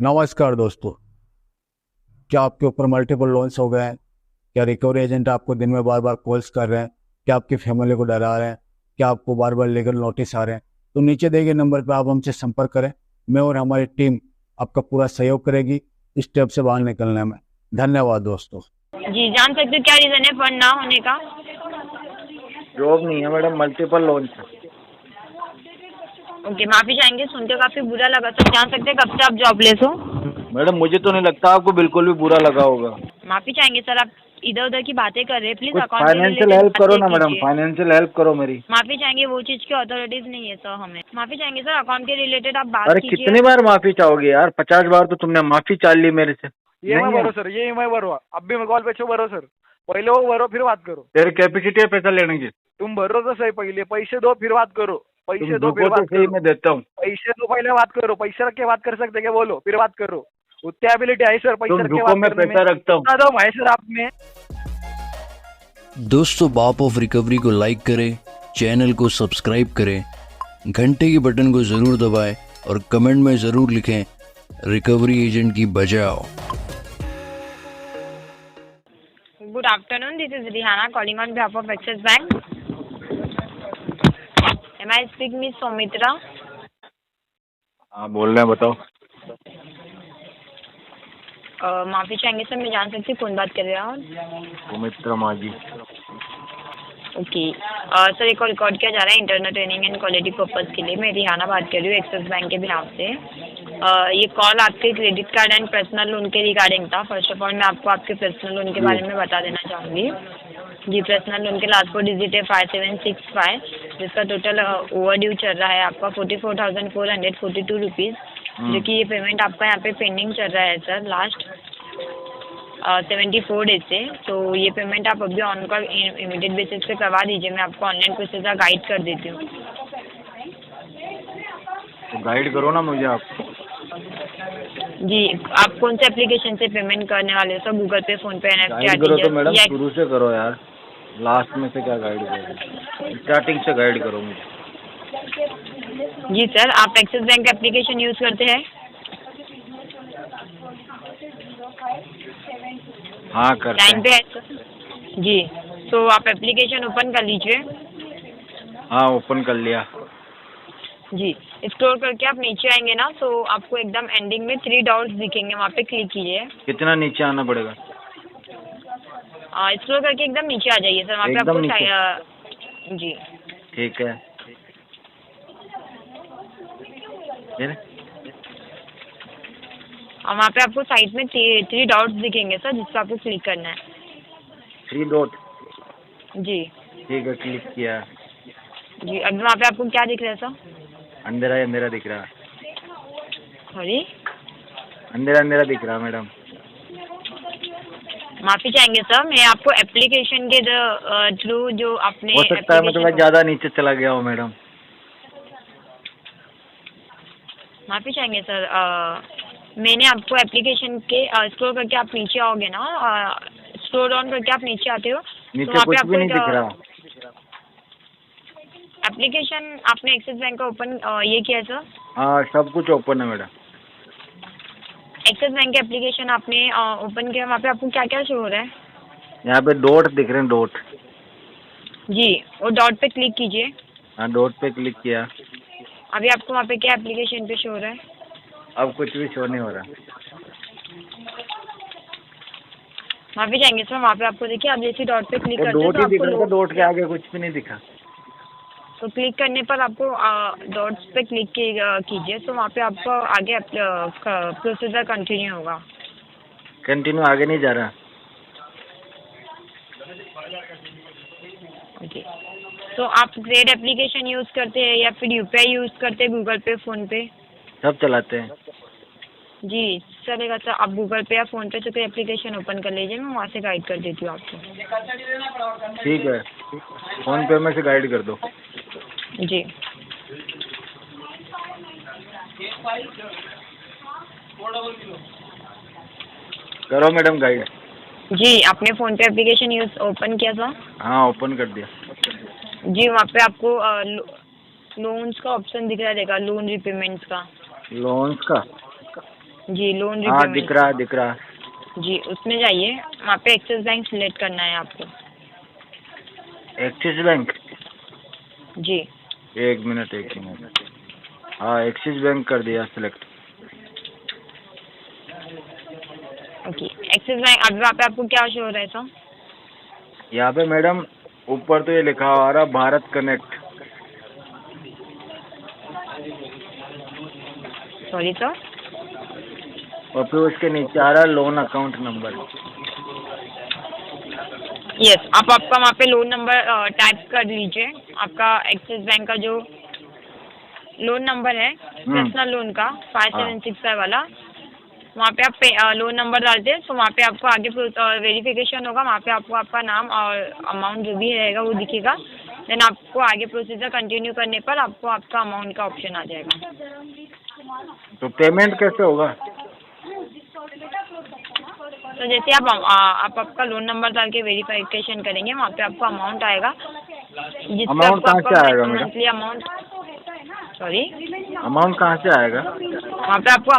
नमस्कार दोस्तों। क्या आपके ऊपर मल्टीपल लोन्स हो गए हैं? क्या रिकवरी एजेंट आपको दिन में बार बार कॉल्स कर रहे हैं? क्या आपकी फैमिली को डरा रहे हैं? क्या आपको बार बार लीगल नोटिस आ रहे हैं? तो नीचे दिए गए नंबर पर आप हमसे संपर्क करें। मैं और हमारी टीम आपका पूरा सहयोग करेगी इस स्टेप से बाहर निकलने में। धन्यवाद दोस्तों। जी, जान सकते हो क्या रीज़न है फंड ना होने का? जॉब नहीं है मैडम, मल्टीपल लोन्स है। ओके, माफ़ी चाहेंगे, सुनकर काफ़ी बुरा लगा। सर जान सकते हैं कब से आप जॉबलेस हो? मैडम मुझे तो नहीं लगता आपको बिल्कुल भी बुरा लगा होगा। माफ़ी चाहेंगे सर, आप इधर उधर की बातें कर रहे हैं, प्लीज़ कुछ अकाउंट से फाइनेंशियल रिलेटेड हेल्प करो बातें ना मैडम, कीजिए। फाइनेंशियल हेल्प करो मेरी। माफ़ी चाहेंगे, वो चीज़ की अथॉरिटीज़ नहीं है सर हमें। माफ़ी चाहेंगे सर, अकाउंट के रिलेटेड आप बात अरे कीजिए। कितनी बार माफी चाहोगे यार? 50 बार तो तुमने माफी चाल ली मेरे से। EMI नहीं है? भरो सर, ये EMI भरो। अब भी मैं कॉल पे छो, भरो सर। पहले वो भरो फिर बात करो। तेरी कैपेसिटी है पैसा लेने की? तुम भरो तो सही, पहले पैसे दो फिर बात करो। तुम पैसे दो फिर रुको तो बात सही, करो। मैं देता हूँ। पैसे दो पहले बात करो। पैसे रख के बात कर सकते क्या? बोलो फिर बात करो। उतनी एबिलिटी है सर पैसे तुम रख के रुको, बात मैं करने में? पैसा रखता हूँ। उतना दो भाई सर आप में। दोस्तों, बाप ऑफ रिकवरी को लाइक करें, चैनल को सब्सक्राइब करें, घंटे के बटन को ज़रूर दबाएं और कमेंट में ज़रूर लिखें रिकवरी एजेंट की बजाओ। Good afternoon, this is Rihanna calling on behalf of Axis Bank. May I speak miss Soumitra? हाँ बोल रहे हैं, बताओ। माफ़ी चाहेंगे सर, मैं जान सकती हूँ कौन बात कर रहे हैं? सुमित्रा माजी। ओके सर, एक और रिकॉर्ड किया जा रहा है internal training and quality purpose के लिए। मैं रिहाना बात कर रही हूँ एक्सिस बैंक के बिहाफ से। ये कॉल आपके credit card and personal loan के रिगार्डिंग था। फर्स्ट ऑफ ऑल मैं आपको आपके पर्सनल लोन के बारे में बता देना चाहूँगी। जी, पर्सनल लोन के लास्ट 4 डिजिट है 5765, जिसका टोटल ओवर ड्यू चल रहा है आपका 44,442 रुपीज़, जो कि ये पेमेंट आपका यहाँ पे पेंडिंग चल रहा है सर लास्ट 74 डेज से। तो ये पेमेंट आप अभी ऑन कॉल इमीडिएट बेसिस पे करवा दीजिए। मैं आपको ऑनलाइन प्रोसेस का गाइड कर देती हूँ। तो गाइड करो ना मुझे आप। जी, आप कौन से एप्लीकेशन से पेमेंट करने वाले हो सर? गूगल पे, फ़ोन पे, गाइड एनएफटी, करो तो मैडम, आरटीजीएस या? शुरू से करो यार, लास्ट में से क्या गाइड करो? स्टार्टिंग से गाइड करो मुझे। जी सर, आप एक्सिस बैंक एप्लीकेशन यूज़ करते हैं? हाँ करते लाइन हैं। पे है सर? जी, तो आप एप्लीकेशन ओपन कर लीजिए। हाँ ओपन कर लिया। जी, स्क्रॉल करके आप नीचे आएंगे ना, तो आपको एकदम एंडिंग में 3 डॉट्स दिखेंगे, वहाँ पे क्लिक कीजिए। कितना नीचे आना पड़ेगा? स्क्रॉल करके एकदम नीचे आ जाइए सर, वहाँ पे एकदम आपको जी ठीक है। फिर और वहाँ पे आपको साइड में 3 डॉट्स दिखेंगे सर, जिस पर आपको क्लिक करना है। 3 डॉट। जी ठीक है, क्लिक किया। जी, अभी वहाँ पे आपको क्या दिख रहा है सर? अंधेरा ही अंधेरा दिख रहा है। सॉरी, अंधेरा अंधेरा दिख रहा है मैडम। माफ़ी चाहेंगे सर, मैं आपको एप्लीकेशन के थ्रू जो आपने हो सकता है मैं थोड़ा ज़्यादा नीचे चला गया हूँ मैडम। माफ़ी चाहेंगे सर, मैंने आपको एप्लीकेशन के स्क्रॉल करके आप नीचे आओगे ना, स्क्रॉल डाउन करके आप नीचे आते हो, तो नीचे वहाँ पे कुछ आपको भी नहीं दिख रहा। एप्लीकेशन आपने एक्सिस बैंक का ओपन ये किया है सर? हाँ सब कुछ ओपन है मैडम। एक्सिस बैंक के एप्लीकेशन आपने ओपन किया, वहाँ पे आपको क्या क्या शो हो रहा है? यहाँ पे डॉट दिख रहे हैं, डॉट। जी, वो डॉट पे क्लिक कीजिए। हाँ डॉट पे क्लिक किया। अभी आपको वहाँ पे क्या एप्लीकेशन पे शो हो रहा है? अब कुछ भी शो नहीं हो रहा। माफ़ी चाहेंगे सर, वहाँ पे आपको देखिए, आप जैसे डॉट पे क्लिक करते हैं डॉट तो ही दिख आपको रहा था, डॉट के आगे कुछ भी नहीं दिखा। तो क्लिक करने पर आपको डॉट्स पे क्लिक कीजिए, तो वहाँ पे आपको आगे प्रोसीजर कंटिन्यू होगा। कंटिन्यू आगे नहीं जा रहा। ओके, तो आप ग्रेड एप्लीकेशन यूज़ करते हैं या फिर यूपीआई यूज़ करते हैं? गूगल पे, फ़ोन पे? सब चलाते हैं। जी चलेगा सर, आप गूगल पे या फ़ोन पे से कोई एप्लीकेशन ओपन कर लीजिए, मैं वहाँ से गाइड कर देती हूँ आपको। ठीक है, फोन पे में से गाइड कर दो। जी करो मैडम गाइड। जी, आपने फ़ोन पे एप्लीकेशन यूज़ ओपन किया था? हाँ ओपन कर दिया। जी, वहाँ पे आपको लोन्स का ऑप्शन दिख रहा रहेगा, लोन रिपेमेंट्स का। लोन्स का? जी लोन हाँ रिपेमेंट। दिख रहा है दिख रहा है। जी उसमें जाइए, वहाँ पे एक्सिस बैंक सिलेक्ट करना है आपको। एक्सिस बैंक, जी एक मिनट। हाँ एक्सिस बैंक कर दिया सिलेक्ट। ओके, एक्सिस बैंक अभी वहाँ पे आपको क्या शो हो रहा है सर? यहाँ पे मैडम ऊपर तो ये लिखा आ रहा भारत कनेक्ट, सॉरी सर। और फिर उसके नीचे आ रहा लोन अकाउंट नंबर। यस, आप आपका वहाँ पे लोन नंबर टाइप कर लीजिए। आपका एक्सिस बैंक का जो लोन नंबर है पर्सनल लोन का 5765 वाला, वहाँ पे आप लोन नंबर डालते हैं तो वहाँ पे आपको आगे वेरिफिकेशन होगा। वहाँ पे आपको आपका नाम और अमाउंट जो भी रहेगा वो दिखेगा। देन आपको आगे प्रोसीजर कंटिन्यू करने पर आपको आपका अमाउंट का ऑप्शन आ जाएगा। तो पेमेंट कैसे होगा? तो जैसे आप आपका लोन नंबर डाल के वेरिफिकेशन करेंगे, वहाँ पे आपको अमाउंट आएगा जिसपे अमाउंट आपको कहाँ से आएगा आपका madam? Monthly amount, sorry amount कहाँ से आएगा? वहाँ पे आपको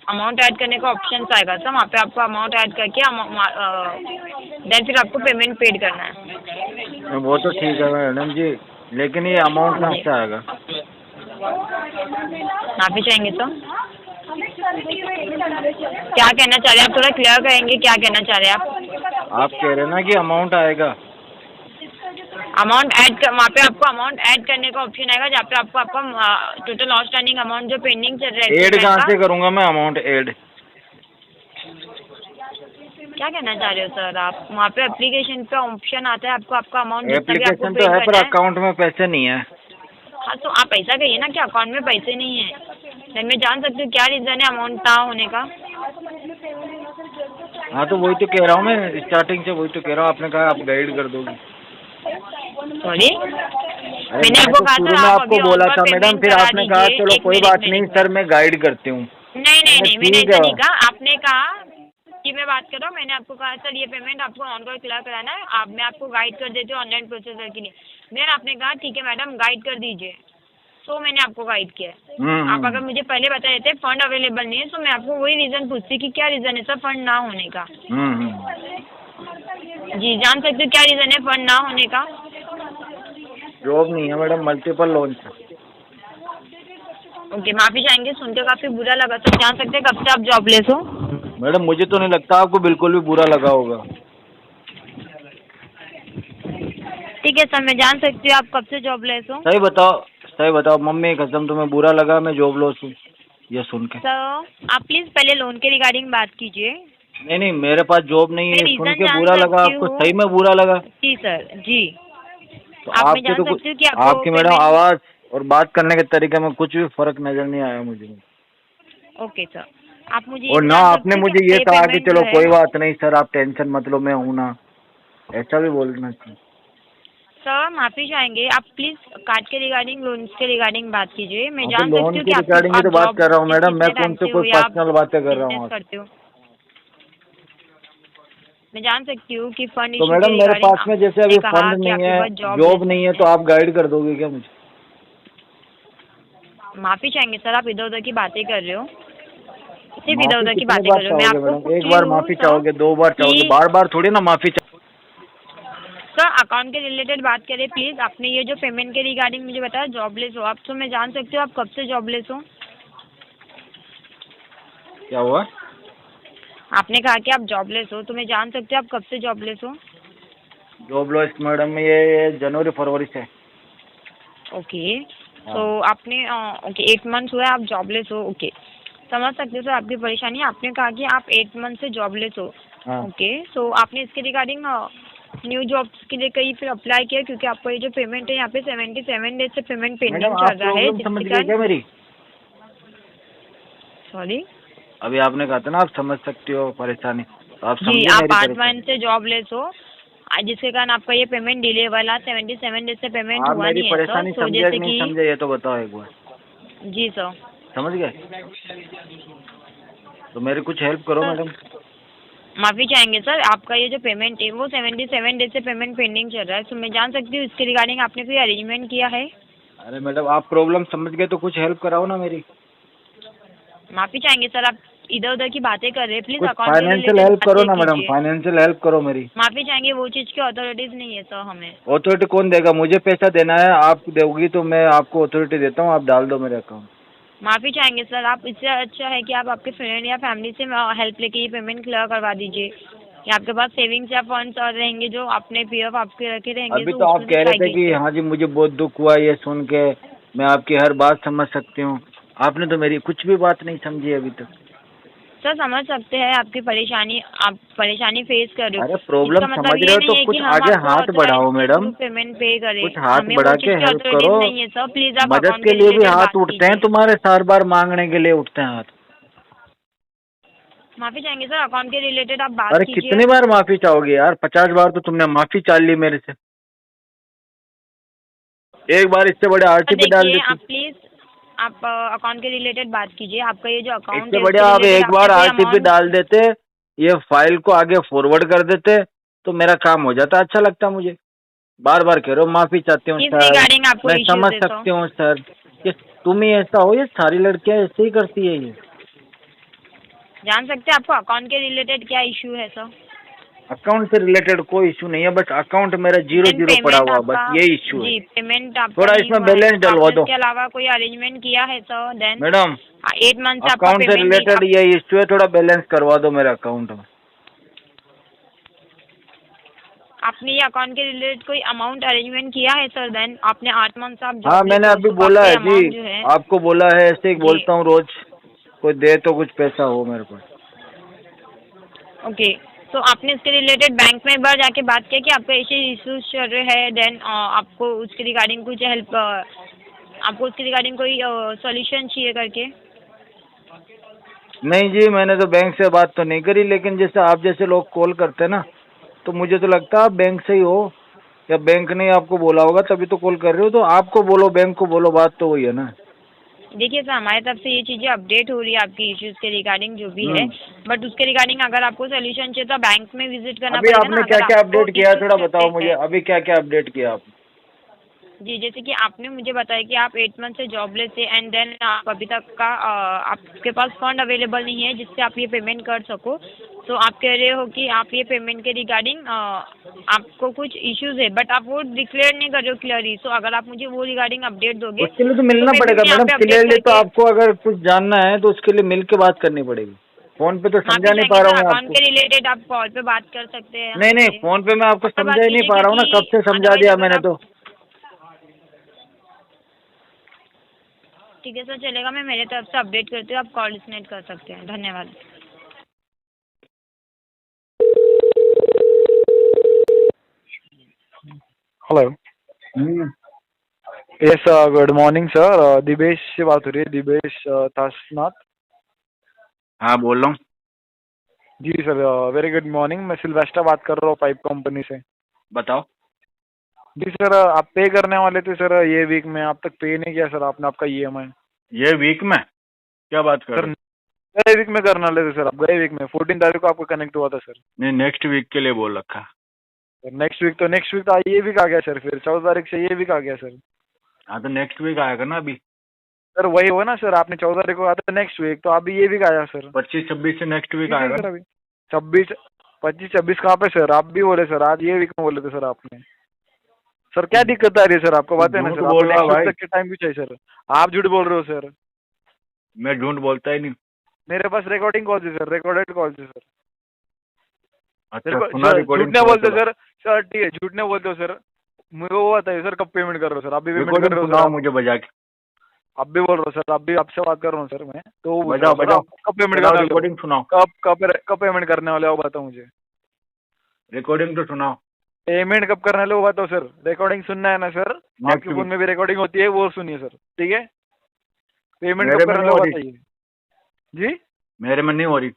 अमाउंट ऐड करने का ऑप्शन आएगा सर। वहाँ पे आपको अमाउंट ऐड करके देन फिर आपको पेमेंट पेड करना है। वो तो ठीक है मैडम जी, लेकिन ये अमाउंट कहाँ से आएगा? माफी चाहेंगे सर, क्या कहना चाह रहे हैं आप? थोड़ा क्लियर करेंगे, क्या कहना चाह रहे हैं आप? आप कह रहे हैं ना कि अमाउंट आएगा। अमाउंट ऐड वहाँ पे आपको अमाउंट ऐड करने का ऑप्शन आएगा जहाँ पे आपको आपका टोटल आउटस्टैंडिंग अमाउंट जो पेंडिंग चल रहा है। ऐड कहाँ से करूँगा मैं अमाउंट ऐड? क्या कहना चाह रहे हो सर आप? वहाँ पे एप्लीकेशन पे ऑप्शन आता है, आपको आपका अमाउंट एप्लीकेशन तो है पर अकाउंट में पैसे नहीं है। हाँ तो आप ऐसा कहिए ना कि अकाउंट में पैसे नहीं है। देन मैं जान सकती हूँ क्या रीज़न है अमाउंट ना होने का? हाँ तो वही तो कह रहा हूँ मैं, स्टार्टिंग से वही तो कह रहा हूँ। आपने कहा आप गाइड कर दोगे। सॉरी, मैंने आपको कहा शुरू था में आप आपको अभी बोला ऑन था पर मैडम, पेमेंट फिर करा आपने कहा दीजिए। चलो एक कोई मिनट, बात एक नहीं मिनट। सर मैं गाइड करती हूँ। नहीं मैंने ठीक ऐसा है। नहीं कहा। आपने कहा कि मैं बात कर रहा हूँ, मैंने आपको कहा सर ये पेमेंट आपको ऑन कॉल क्लियर कराना है, मैं आपको गाइड कर देती हूँ ऑनलाइन प्रोसेसर के लिए। देन आपने कहा ठीक है मैडम गाइड कर दीजिए, तो मैंने आपको गाइड किया। आप अगर मुझे पहले बता देते फंड अवेलेबल नहीं है तो मैं आपको वही रीज़न पूछती कि क्या रीज़न है सर फंड ना होने का। जी जान सकते हो क्या रीज़न है फंड ना होने का? जॉब नहीं है मैडम, मल्टीपल लोन है। ओके, माफ़ी चाहेंगे, सुनकर काफ़ी बुरा लगा सर। जान सकते हैं कब से आप जॉबलेस हो? मैडम मुझे तो नहीं लगता आपको बिल्कुल भी बुरा लगा होगा। ठीक है सर, मैं जान सकती हूँ आप कब से जॉबलेस हो? सही बताओ मम्मी कसम तुम्हें बुरा लगा मैं जॉबलेस हूँ ये सुन के? सर आप प्लीज़ पहले लोन के रिगार्डिंग बात कीजिए। नहीं मेरे पास जॉब नहीं है, मैं सुन रीज़न के जान बुरा लगा सकती आपको? हूँ। सही में बुरा लगा? जी सर जी। तो आप मैं आपके जान तो सकती हूँ कि आपको आपकी मैडम आवाज़ और बात करने के तरीके में कुछ भी फर्क नजर नहीं आया मुझे। ओके सर, आप मुझे ये और भी ना जान आपने सकती हूँ मुझे कि ये ये कहा कि पेमेंट चलो जो है कोई बात नहीं सर आप टेंशन मत लो मैं हूँ ना, ऐसा भी बोलना चाहिए। सर माफ़ी चाहेंगे, आप प्लीज़ कार्ड के रिगार्डिंग लोन के रिगार्डिंग बात कीजिए। मैं तो जान लोन सकती हूँ की कि रिगार्डिंग की तो बात कर रहा हूँ मैडम, मैं कौन से कोई पर्सनल बातें कर रहा हूँ आपसे? करते हो। मैं जान सकती हूँ कि फंड तो मैडम मेरे पास में जैसे अभी फंड नहीं है, जॉब नहीं है, तो आप गाइड कर दोगे क्या मुझे? माफ़ी चाहेंगे सर, आप इधर उधर की बातें कर रहे हो, सिर्फ इधर उधर की बातें कर रहे हो। मैं चाहोगे आपको मैडम? एक बार माफी चाहोगे, दो बार चाहोगे, कि- बार बार थोड़ी ना माफी सर अकाउंट के रिलेटेड बात करें प्लीज़। आपने ये जो पेमेंट के रिगार्डिंग मुझे बताया जॉबलेस हो आप, तो मैं जान सकती हूँ आप कब से जॉबलेस हो? क्या हुआ? आपने कहा कि आप जॉबलेस हो, तो मैं जान सकती हूँ आप कब से जॉबलेस हो? जॉबलेस मैडम ये जनवरी फरवरी से। ओके, तो आपने ओके 8 मंथ्स हुआ है आप जॉबलेस हो। ओके, समझ सकते हो सर आपकी परेशानी। आपने कहा कि आप 8 मंथ से जॉबलेस हो। ओके, तो आपने इसके रिगार्डिंग न्यू जॉब्स के लिए कहीं फिर अप्लाई किया? क्योंकि आपको ये जो पेमेंट है यहाँ पे 77 डेज से पेमेंट पेंडिंग चल रहा है। समझ गए क्या मेरी? सॉरी, अभी आपने कहा था ना आप समझ सकती हो परेशानी, तो आप जी समझे आप मेरी 8 परेशानी? मंथ से जॉबलेस हो जिसके कारण आपका ये पेमेंट डिले वाला 77 डेज से पेमेंट आप हुआ मेरी नहीं है सर। परेशानी तो समझे जैसे कि नहीं कि समझे ये तो बताओ एक बार। जी सर, समझ गए? तो मेरी कुछ हेल्प करो मैडम। माफ़ी चाहेंगे सर, आपका ये जो पेमेंट है वो 77 डेज से पेमेंट पेंडिंग चल रहा है। तो मैं जान सकती हूँ इसके रिगार्डिंग आपने कोई अरेंजमेंट किया है? अरे मैडम आप प्रॉब्लम समझ गए तो कुछ हेल्प कराओ ना मेरी। माफी चाहेंगे सर, आप इधर उधर की बातें कर रहे हैं, प्लीज कुछ अकाउंट फाइनेंशियल हेल्प करो ना मैडम, फाइनेंशियल हेल्प करो मेरी। माफी चाहेंगे, वो चीज की अथॉरिटीज नहीं है सर हमें। अथॉरिटी कौन देगा? मुझे पैसा देना है, आप दोगी तो मैं आपको अथॉरिटी देता हूँ, आप डाल दो मेरे अकाउंट। माफी चाहेंगे सर, आप इससे अच्छा है कि आप आपके फ्रेंड या फैमिली से हेल्प लेके ये पेमेंट क्लियर करवा दीजिए, या आपके पास सेविंग्स या फंड्स और रहेंगे जो अपने पीएफ आपके रखे रहेंगे अभी तो तो आप उसमें से कह रहे ट्राई थे कि कीजिए। हाँ जी मुझे बहुत दुख हुआ ये सुन के, मैं आपकी हर बात समझ सकती हूँ। आपने तो मेरी कुछ भी बात नहीं समझी अभी तक। सर समझ सकते हैं आपकी परेशानी, आप परेशानी फेस कर रहे अरे हो, प्रॉब्लम इसका समझ मतलब रहे ये हो तो नहीं है कि कुछ हम आगे आपको हाथ ऑथराइज बढ़ाओ के मैडम, थ्रू पेमेंट पे करें, कुछ हाथ हमें बढ़ा वो के चीज़ की हेल्प अथॉरिटीज करो। नहीं है सर, प्लीज आप मदद अकाउंट के के लिए भी रिलेटेड हाथ बात उठते हैं कीजिए। तुम्हारे, सार बार मांगने के लिए उठते हैं हाथ। माफी चाहेंगे सर, अकाउंट के रिलेटेड आप बात अरे कीजिए। कितनी बार माफी चाहोगे यार? 50 बार तो तुमने माफी चाह ली मेरे से, एक बार इससे बड़े सर आरटीपी डाल देखिए, देती। आप प्लीज आप अकाउंट के रिलेटेड बात कीजिए, आपका ये जो अकाउंट इससे है बढ़िया उसके आप रिलेटेड एक आपने बार कोई आरटीपी अमाउंट। डाल देते, ये फाइल को आगे फॉरवर्ड कर देते तो मेरा काम हो जाता, अच्छा लगता मुझे। बार बार कह रहे हो माफी चाहती हूँ किस सर, रिगार्डिंग आपको मैं इश्यूज समझ है सर? सकती हूँ सर, कि तुम ही ऐसा हो, ये सारी लड़कियां ऐसे ही करती है ये। जान सकते हैं आपको अकाउंट के रिलेटेड क्या इशू है सर? अकाउंट से रिलेटेड कोई इशू नहीं है, बस अकाउंट मेरा 0-0 पड़ा पेमेंट हुआ, आपका, बस ये इशू है। जी पेमेंट आपका थोड़ा नहीं इसमें हुआ है बैलेंस तो डलवा आपने दो इसके अलावा कोई अरेंजमेंट किया है सर? देन मैडम, 8 मंथ से आपका अकाउंट से पेमेंट नहीं रिलेटेड ये इशू है, थोड़ा बैलेंस करवा दो मेरे अकाउंट में। आपने ये अकाउंट के रिलेटेड कोई अमाउंट अरेंजमेंट किया है सर? देन आपने 8 मंथ से आप हाँ जॉबलेस मैंने हो, अभी तो बोला आपका है ये जी, अमाउंट जो है। आपको बोला है, ऐसे ही जी बोलता हूँ रोज, कोई दे तो कुछ पैसा हो मेरे पास। ओके, तो आपने इसके रिलेटेड बैंक में एक बार जाके बात किया कि आपका ऐसे इश्यूज चल रहे हैं, देन आपको उसके रिगार्डिंग कुछ हेल्प, आपको उसके रिगार्डिंग कोई सॉल्यूशन चाहिए करके? नहीं जी, मैंने तो बैंक से बात तो नहीं करी, लेकिन जैसे आप जैसे लोग कॉल करते हैं ना, तो मुझे तो लगता है आप बैंक से ही हो, या बैंक ने आपको बोला होगा तभी तो कॉल कर रहे हो। तो आपको बोलो, बैंक को बोलो, बात तो वही है ना। देखिए सर, हमारी तरफ से ये चीज़ें अपडेट हो रही है आपकी इश्यूज के रिगार्डिंग जो भी है, बट उसके रिगार्डिंग अगर आपको सोल्यूशन चाहिए तो बैंक में विजिट करना अभी पड़ेगा आपने ना। क्या अगर क्या आपको अपडेट किया है issues थोड़ा रहते बताओ मुझे, हैं, अभी क्या क्या अपडेट किया आपने? जी जैसे कि आपने मुझे बताया कि आप 8 मंथ से जॉबलेस थे, एंड देन आप अभी तक का आपके पास फंड अवेलेबल नहीं है जिससे आप ये पेमेंट कर सको, तो आप कह रहे हो कि आप ये पेमेंट के रिगार्डिंग आपको कुछ इश्यूज है, बट आप वो डिक्लेयर नहीं कर रहे हो क्लियरली। सो अगर आप मुझे वो रिगार्डिंग अपडेट दोगे उसके लिए तो तो मिलना फिर पड़ेगा मैं यहाँ मैडम, पे अपडेट क्लियरली तो करके। आपको अगर कुछ जानना है तो उसके लिए मिल के बात करनी पड़ेगी। फोन पे तो माफी समझा नहीं पा चाहेंगे रहा सर, हूँ मैं अकाउंट आपको। के रिलेटेड आप कॉल पे बात कर सकते हैं नहीं नहीं, हमसे। फोन पे मैं आपको कॉल पे समझा बात ही नहीं कीजिए, पा रहा हूँ ना, कब क्योंकि से समझा अदरवाइज दिया अगर मैंने आप। तो। ठीक है सर, चलेगा, मैं मेरे तरफ से अपडेट करती हूँ, आप कॉल डिस्कनेक्ट कर सकते हैं। धन्यवाद। Hello, yes good morning sir, Divesh से बात हो रही है, दिवेश तासनाथ। हाँ बोल रहा हूँ। जी सर, वेरी गुड मॉर्निंग, मैं सिल्वेस्टर बात कर रहा हूँ पाइप कंपनी से। बताओ। जी सर, आप पे करने वाले थे सर ये वीक में, आप तक पे नहीं किया सर आपने आपका ईएमआई। ये वीक में क्या बात कर सर रहे हो? गए वीक में करने वाले थे सर, आप गए वीक में 14 तारीख को आपको कनेक्ट हुआ था सर। नहीं, नेक्स्ट वीक के लिए बोल रखा। नेक्स्ट वीक तो ये वीक आ गया सर, फिर 14 तारीख से ये वीक आ गया सर। हाँ तो नेक्स्ट वीक आएगा ना अभी। सर वही हुआ ना सर, आपने 14 तारीख को आता था नेक्स्ट वीक, तो अभी ये वीक आया सर। 25-26 से नेक्स्ट वीक ठीक है आएगा सर, ना? अभी 25-26 कहाँ पे सर? आप भी बोले सर आज ये वीक में बोले थे सर आपने। सर क्या दिक्कत आ रही है सर आपको? बात है ना झूठ सर, बोल आपको रहा नेक्स्ट वीक भाई। तक के टाइम भी चाहिए सर। आप झूठ बोल रहे हो सर, मैं झूठ बोलता ही नहीं। मेरे पास रिकॉर्डिंग कॉल थी सर, रिकॉर्डेड कॉल थी सर। अच्छा मेरे को सुना सर झूठ रिकॉर्डिंग? नहीं बोलते सर। सर ठीक है, झूठ नहीं बोलते हो सर। मुझे वो बताइए सर, कब पेमेंट कर रहे हो सर? आप भी पेमेंट कर रिकॉर्डिंग रहे हो सुनाओ सर? मुझे बजा के। आप भी बोल रहे हो सर, आप भी आपसे बात कर रहा हूँ सर मैं तो वो बजाओ सर, बजाओ आप कब पेमेंट बजाओ, करने वाले हो? रिकॉर्डिंग सुनाओ। कब पेमेंट करने वाले हो बताओ मुझे। रिकॉर्डिंग तो सुनाओ। पेमेंट कब करने वाले हो बताओ सर। रिकॉर्डिंग सुनना है ना सर, आपके फोन में भी रिकॉर्डिंग होती है, वो सुनिए सर, ठीक है। पेमेंट मेरे कब में करने नहीं वाले हो हो रही। बताइए जी। मेरे में नहीं हो रही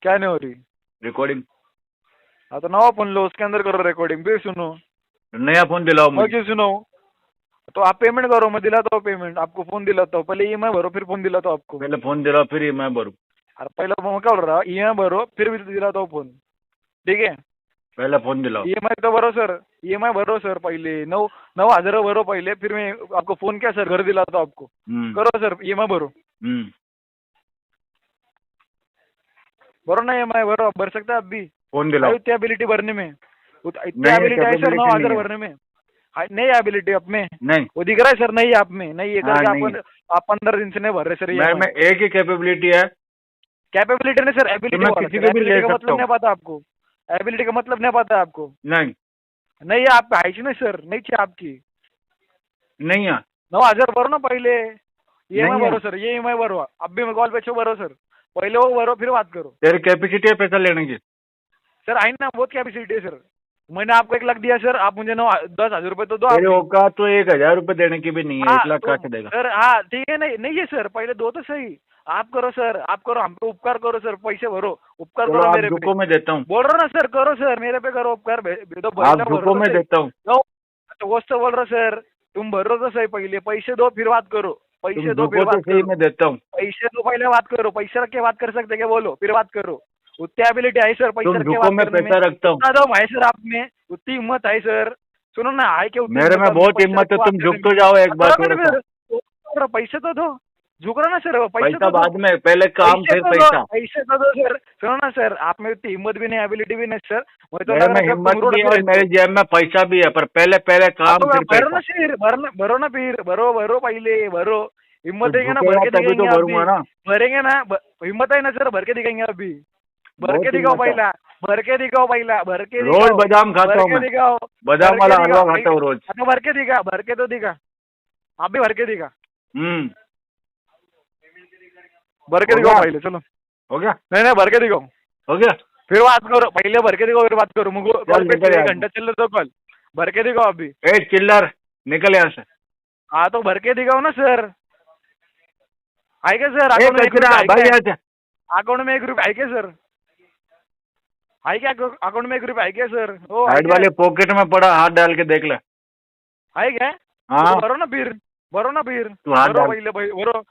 क्या नहीं हो रही? रिकॉर्डिंग। हाँ तो नवा फोन लो, उसके अंदर करो रिकॉर्डिंग, फिर सुनो। नया फोन दिलाओ और मुझे। क्यों सुनो? तो आप पेमेंट करो, मैं दिलाता हूँ पेमेंट, आपको फोन दिलाता हूँ। पहले ईएमआई भरो, फिर फोन दिलाता हूँ आपको। पहले फोन दिलाओ फिर मैं भरूँ। अरे पहले मैं क्या बोल रहा, ईएमआई भरो फिर भी दिलाता हूँ फोन, ठीक है। पहले फोन दिलाओ। ईएमआई तो भरो सर, ईएमआई भरो सर, पहले 9,000 भरो पहले, फिर मैं आपको फोन क्या सर घर दिलाता हूँ आपको। करो सर, ईएमआई भरो। भरो ना EMI भरो, भर सकता है अब भी। फोन दिलाओ। है इतनी एबिलिटी भरने में, इतनी नहीं, एबिलिटी है सर, capability 9,000 नहीं है। भरने में। नहीं है एबिलिटी आप में, नहीं, वो दिख रहा है सर, नहीं है आप में, नहीं है हाँ, करके नहीं आप 15 दिन से नहीं भर रहे सर मैं EMI। एक ही कैपेबिलिटी है, कैपेबिलिटी नहीं सर, एबिलिटी मैं बोला किसी सर, को भी ले एबिलिटी का सकता मतलब हूँ। नहीं पता आपको, एबिलिटी का मतलब नहीं पता आपको। नहीं, नहीं है आप है नहीं सर, नहीं चाहिए आपकी। नहीं है, 9,000 भरो ना पहले, EMI नहीं है। भरो सर, ये EMI भरो, अब भी मैं कॉल पे छो भरो सर, पहले वो भरो फिर बात करो। तेरी कैपेसिटी है पैसा लेने की? सर आई ना, बहुत कैपेसिटी है सर, मैंने आपको 1 लाख दिया सर, आप मुझे 10,000 रुपए तो दो तेरे आप। औकात तो 1,000 रुपए देने की भी नहीं है, 1 लाख तो कहाँ से देगा? सर हाँ ठीक है, नहीं नहीं है सर, पहले दो तो सही, आप करो सर, आप करो, हम पे उपकार करो सर, पैसे भरो, उपकार चलो करो आप मेरे पे। झुको, मैं देता हूँ। बोल रहा ना सर, करो सर मेरे पे करो उपकार, दो आप भरो झुको, मैं सही। देता हूँ। तो वो तो बोल रहा सर, तुम भरो तो सही, पहले पैसे दो फिर बात करो, तुम पैसे दो झुको फिर तो बात सही, करो, मैं देता हूँ। पैसे दो पहले बात करो, पैसे रख के बात कर सकते क्या बोलो, फिर बात करो। उतनी एबिलिटी है सर पैसे तुम रख के झुको, बात मैं करने में, पैसा रखता हूँ। उतना दम है सर आप में, उतनी हिम्मत है सर। सुनो ना, आए के उतनी मेरे में हिम्मत आप बहुत पैसे हिम्मत रख है, के बात तुम करने झुक तो में। जाओ एक बार करो थोड़ा ना सा। फिर, पैसे तो दो, झुक रहा ना सर, पैसे पैसा तो दो, बाद में, पहले काम पैसे फिर तो पैसा। दो, पैसे तो दो सर। सुनो ना सर, आप में उतनी हिम्मत भी नहीं, एबिलिटी भी नहीं सर, मुझे तो मेरे लग में रहा है हिम्मत तुम रोड भी है पे और रहते मेरे हो। जेब में पैसा भी है, पर पहले काम फिर भरो पैसा। ना फिर, भरो ना फिर, भरो भरो पहले भरो, हिम्मत तो है ना, भर झुकेगा के तभी तो दिखाएंगे आप भी, भरूंगा ना। भरेंगे ना, हिम्मत है ना सर, भर के दिखाएंगे अभी, भर बहुत के दिखाओ हिम्मत है। पहला, भर के दिखाओ पहला, भर के रोज दिखाओ, बादाम खाता भर हूँ के मैं, दिखाओ, बादाम भर वाला के हलवा दिखाओ, खाता हूँ रोज। अच्छा भर के दिखा, भर के तो दिखा, आप भी भर के दिखा, भर के हो दिखाओ गया? पहले, चलो। हो गया? नहीं नहीं, भर के दिखाओ, हो गया? फिर बात करो, पहले भर के दिखाओ फिर बात करो, मुझको चल कॉल पे निकल 1 यहाँ घंटा चल रहा तो कॉल, भर के दिखाओ अभी। से। ए चिल्लर, निकल यहाँ से। हाँ तो भर के दिखाओ ना सर, आहे क्या सर, ए अकाउंट में 1 कचरा, रुपया आहे भाई क्या? यहाँ से। अकाउंट में 1 रुपया आहे क्या सर? आहे क्या अकाउंट में 1 रुपया आहे क्या सर? हो आहे साइड क्या? वाले पॉकेट में पड़ा, हाथ डाल के देख ले। आहे क्या? हाँ, तो भरो ना फिर, भरो ना फिर, तू हाथ भरो डाल। पहले भरो,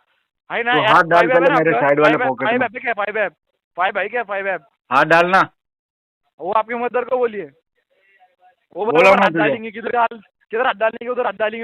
आहे ना तू यार, हाथ डाल 5 ऐप है पहले ना मेरे आपका? साइड वाले 5 पॉकेट में। ऐप है क्या? 5 ऐप, 5 है क्या? 5 ऐप, हाथ डालना। वो आपकी मदर को बोलिए, वो बोला बराबर ना हाथ तुझे। डालेंगे, किधर हाथ डालेंगे उधर हाथ डालेंगे।